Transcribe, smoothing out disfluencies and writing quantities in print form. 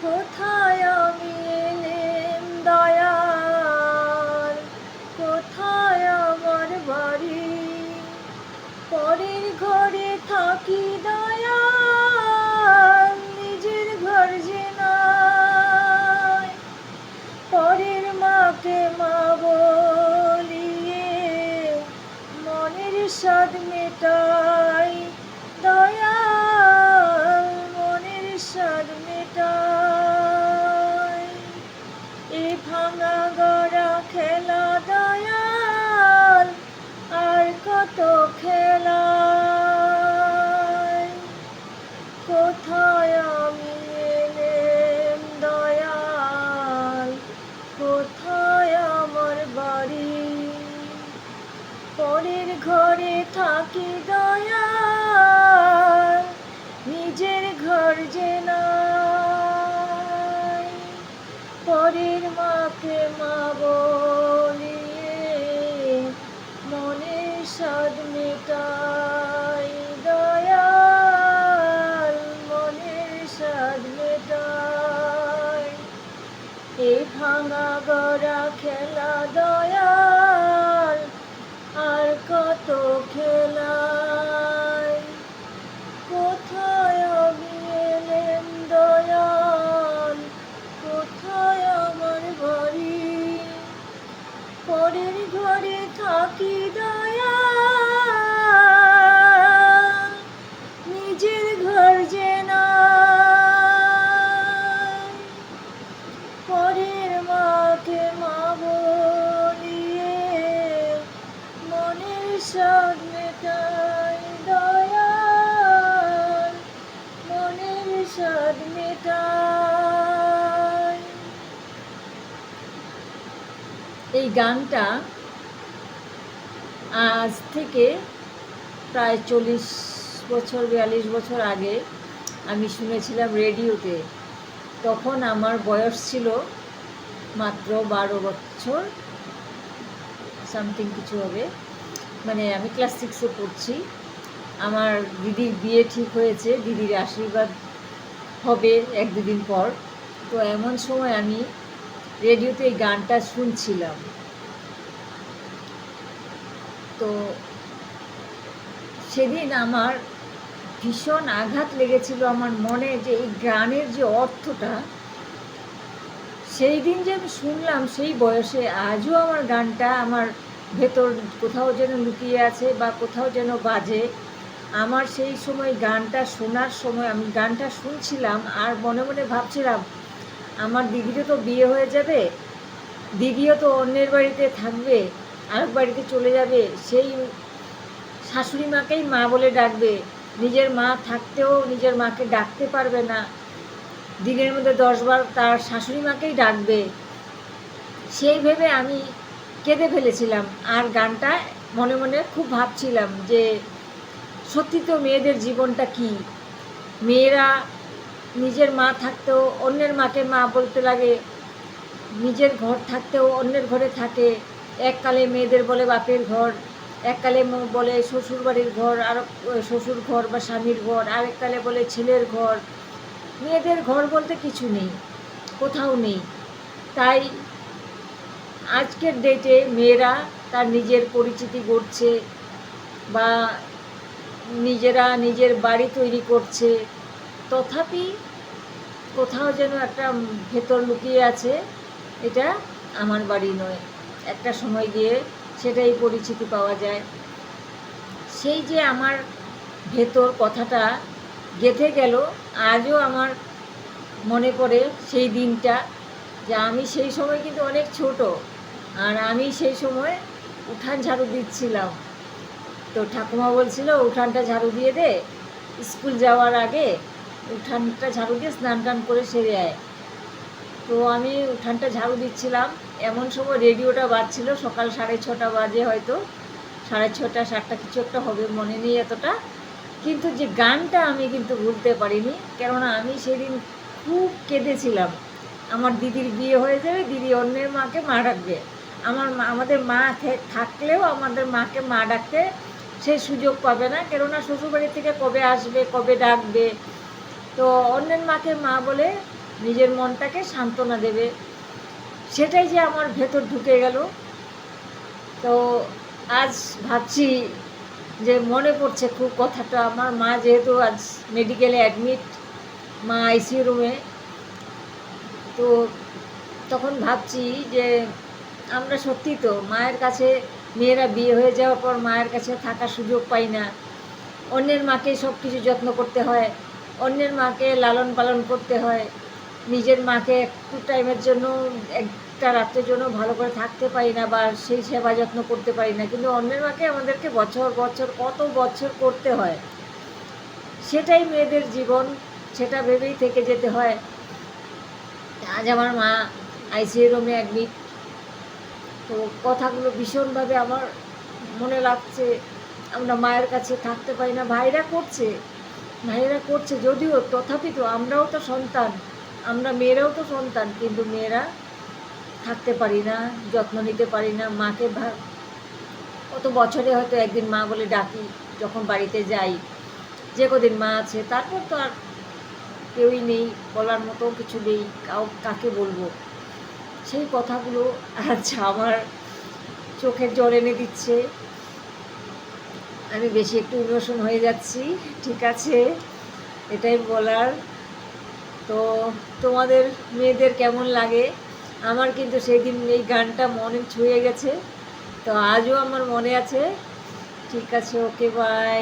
কোথায় আমি এলেম দয়াল, কোথায় আমার বাড়ি? পরের ঘরে থাকি দয়াল, নিজের ঘর যে নাই। পরের মাকে মা বলিয়ে মনের স্বাদ মেটাই দয়াল, মনের স্বাদ মেটাই। এ ভাঙা গড়া খেলা দয়াল, আর কত খেলা? কোথায় আমি এলেম দয়াল, কোথায় আমার বাড়ি? পরের ঘরে থাকি দয়াল, নিজের ঘর যে নাই। পরের মাকে মা বলিয়ে মনের স্বাদ মেটাই দয়াল, মনের স্বাদ মেটাই। এ ভাঙা গড়া খেলা দয়াল, আর কত খেলাই? কোথায় আমি এলেম দয়াল, কোথায় আমার বাড়ি? পরের ঘরে থাকি দয়াল, নিজের ঘর যে নাই। পরের মাকে মা বলিয়ে মনের স্বাদ মেটাই দয়াল, মনের স্বাদ মেটাই। এই গানটা আজ থেকে প্রায় 40 বছর 42 বছর আগে আমি শুনেছিলাম রেডিওতে। তখন আমার বয়স ছিল মাত্র 12 বছর সামথিং কিছু হবে, মানে আমি ক্লাস 6-এ পড়ছি। আমার দিদির বিয়ে ঠিক হয়েছে, দিদির আশীর্বাদ হবে 1-2 দিন পর। তো এমন সময় আমি রেডিওতে এই গানটা শুনছিলাম। তো সেদিন আমার ভীষণ আঘাত লেগেছিল আমার মনে, যে এই গানের যে অর্থটা সেই দিন যে আমি শুনলাম সেই বয়সে, আজও আমার গানটা আমার ভেতর কোথাও যেন লুকিয়ে আছে বা কোথাও যেন বাজে। আমার সেই সময় গানটা শোনার সময় আমি গানটা শুনছিলাম আর মনে মনে ভাবছিলাম, আমার দিদিরও তো বিয়ে হয়ে যাবে, দিদিও তো অন্যের বাড়িতে থাকবে, আরেক বাড়িতে চলে যাবে, সেই শাশুড়ি মাকেই মা বলে ডাকবে, নিজের মা থাকতেও নিজের মাকে ডাকতে পারবে না, দিনের মধ্যে 10 বার তার শাশুড়ি মাকেই ডাকবে। সেই ভেবে আমি কেঁদে ফেলেছিলাম। আর গানটা মনে মনে খুব ভাবছিলাম যে সত্যি তো মেয়েদের জীবনটা কি, মেয়েরা নিজের মা থাকতেও অন্যের মাকে মা বলতে লাগে, নিজের ঘর থাকতেও অন্যের ঘরে থাকে। এককালে মেয়েদের বলে বাপের ঘর, এককালে বলে শ্বশুর বাড়ির ঘর, আর শ্বশুর ঘর বা স্বামীর ঘর, আরেককালে বলে ছেলের ঘর। মেয়েদের ঘর বলতে কিছু নেই, কোথাও নেই। তাই আজকের ডেটে মেয়েরা তার নিজের পরিচিতি গড়ছে বা নিজেরা নিজের বাড়ি তৈরি করছে, তথাপি কোথাও যেন একটা ভেতর লুকিয়ে আছে, এটা আমার বাড়ি নয়। একটা সময় গিয়ে সেটাই পরিচিতি পাওয়া যায়। সেই যে আমার ভেতর কথাটা গেঁথে গেল, আজও আমার মনে পড়ে সেই দিনটা, যে আমি সেই সময় কিন্তু অনেক ছোট, আর আমি সেই সময় উঠান ঝাড়ু দিচ্ছিলাম। তো ঠাকুমা বলছিল উঠানটা ঝাড়ু দিয়ে দে, স্কুল যাওয়ার আগে উঠানটা ঝাড়ু দিয়ে স্নান টান করে সেরে আয়। তো আমি উঠানটা ঝাড়ু দিচ্ছিলাম, এমন সময় রেডিওটা বাজছিল, সকাল 6:30 বাজে, হয়তো 6:30 7টা কিছু একটা হবে, মনে নেই এতটা। কিন্তু যে গানটা আমি কিন্তু ভুলতে পারিনি, কেননা আমি সেদিন খুব কেঁদেছিলাম। আমার দিদির বিয়ে হয়ে যাবে, দিদি অন্যের মাকে মা ডাকবে, আমাদের মা থাকলেও আমাদের মাকে মা ডাকতে সে সুযোগ পাবে না, কেননা শ্বশুরবাড়ি থেকে কবে আসবে, কবে ডাকবে। তো অন্যের মাকে মা বলে নিজের মনটাকে সান্ত্বনা দেবে, সেটাই যে আমার ভেতর ঢুকে গেল। তো আজ ভাবছি যে মনে পড়ছে খুব কথাটা, আমার মা যেহেতু আজ মেডিকেলে অ্যাডমিট, মা আইসিইউ রুমে, তো তখন ভাবছি যে আমরা সত্যি তো মায়ের কাছে, মেয়েরা বিয়ে হয়ে যাওয়ার পর মায়ের কাছে থাকার সুযোগ পাই না, অন্যের মাকে সব কিছু যত্ন করতে হয়, অন্যের মাকে লালন পালন করতে হয়, নিজের মাকে একটু টাইমের জন্য, একটা রাত্রের জন্য ভালো করে থাকতে পারি না বা সেই সেবা যত্ন করতে পারি না, কিন্তু অন্যের মাকে আমাদেরকে বছর বছর কত বছর করতে হয়। সেটাই মেয়েদের জীবন, সেটা ভেবেই থেকে যেতে হয়। আজ আমার মা আইসিইউ রুমে অ্যাডমিট, তো কথাগুলো ভীষণভাবে আমার মনে লাগছে। আমরা মায়ের কাছে থাকতে পারি না, ভাইয়েরা করছে যদিও, তথাপি তো আমরাও তো সন্তান, আমরা মেয়েরাও তো সন্তান, কিন্তু মেয়েরা থাকতে পারি না, যত্ন নিতে পারি না মাকে। কত বছরে হয়তো একদিন মা বলে ডাকি, যখন বাড়িতে যাই, যে কদিন মা আছে, তারপর তো আর কেউই নেই, বলার মতো কিছু নেই, কাকে বলবো। সেই কথাগুলো আজ আমার চোখের জল এনে দিচ্ছে। আমি বেশি একটু ইমোশন হয়ে যাচ্ছি, ঠিক আছে, এটাই বলার। তো তোমাদের মেয়েদের কেমন লাগে? আমার কিন্তু সেই দিন এই গানটা মনে ছুঁয়ে গেছে, তো আজও আমার মনে আছে। ঠিক আছে, ওকে, বাই।